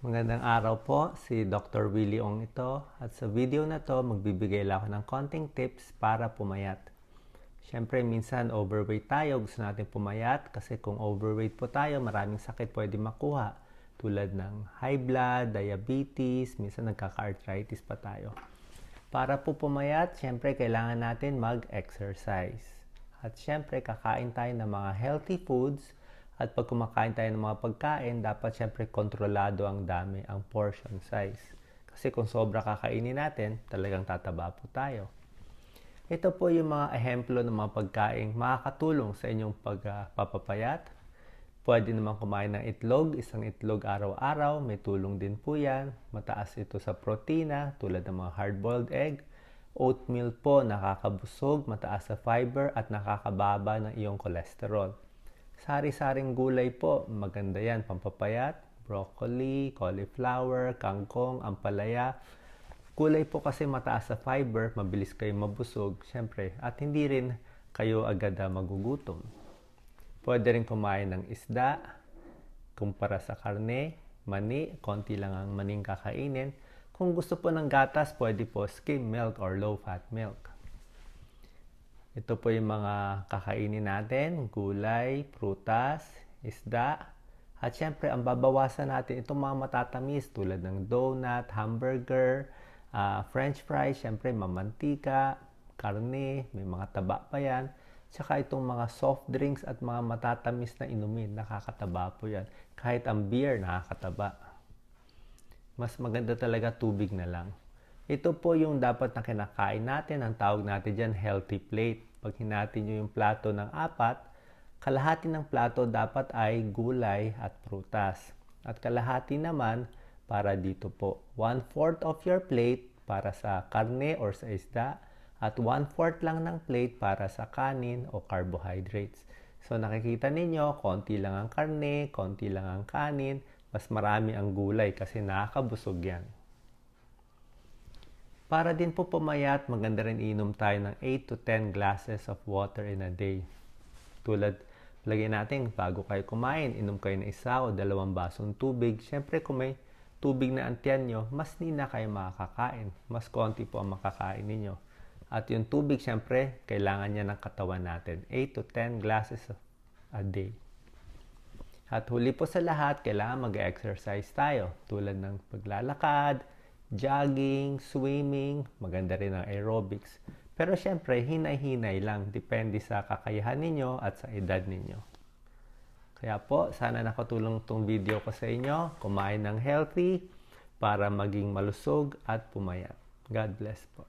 Magandang araw po, si Dr. Willie Ong ito at sa video na to magbibigay lang ako ng konting tips para pumayat. Siyempre minsan overweight tayo, gusto natin pumayat kasi kung overweight po tayo maraming sakit pwede makuha tulad ng high blood, diabetes, minsan nagkaka-arthritis pa tayo. Para po pumayat, siyempre kailangan natin mag-exercise. At siyempre kakain tayo ng mga healthy foods. At pag kumakain tayo ng mga pagkain, dapat syempre kontrolado ang dami, ang portion size. Kasi kung sobra kakainin natin, talagang tataba po tayo. Ito po yung mga ehemplo ng mga pagkain makakatulong sa inyong pagpapayat. Pwede naman kumain ng itlog, isang itlog araw-araw, may tulong din po yan. Mataas ito sa protina tulad ng mga hard-boiled egg. Oatmeal po, nakakabusog, mataas sa fiber at nakakababa ng iyong cholesterol. Sari-saring gulay po, maganda yan, pampapayat, broccoli, cauliflower, kangkong, ampalaya. Gulay po kasi mataas sa fiber, mabilis kayo mabusog, syempre, at hindi rin kayo agad magugutom. Pwede rin kumain ng isda, kumpara sa karne, mani, konti lang ang maning kakainin. Kung gusto po ng gatas, pwede po skim milk or low-fat milk. Ito po yung mga kakainin natin, gulay, prutas, isda. At syempre, ang babawasan natin itong mga matatamis tulad ng donut, hamburger, french fries, syempre mamantika, karne, may mga taba pa yan. Tsaka itong mga soft drinks at mga matatamis na inumin, nakakataba po yan. Kahit ang beer, nakakataba. Mas maganda talaga tubig na lang. Ito po yung dapat na kinakain natin. Ang tawag natin dyan, healthy plate. Pag hinati nyo yung plato ng 4, kalahati ng plato dapat ay gulay at prutas. At kalahati naman para dito po. 1/4 of your plate para sa karne or sa isda. At 1/4 lang ng plate para sa kanin o carbohydrates. So nakikita ninyo, konti lang ang karne, konti lang ang kanin, mas marami ang gulay kasi nakakabusog yan. Para din po pumayat, maganda rin inom tayo ng 8 to 10 glasses of water in a day. Tulad, lagyan natin, bago kayo kumain, inom kayo ng 1 o 2 basong tubig. Siyempre, kung may tubig na ang tiyan nyo, mas hindi na kayo makakain. Mas konti po ang makakain ninyo. At yung tubig, siyempre, kailangan niya ng katawan natin. 8 to 10 glasses a day. At huli po sa lahat, kailangan mag-exercise tayo. Tulad ng paglalakad, jogging, swimming, maganda rin ang aerobics. Pero syempre, hinay-hinay lang. Depende sa kakayahan ninyo at sa edad ninyo. Kaya po, sana nakatulong itong video ko sa inyo. Kumain ng healthy para maging malusog at pumayat. God bless po.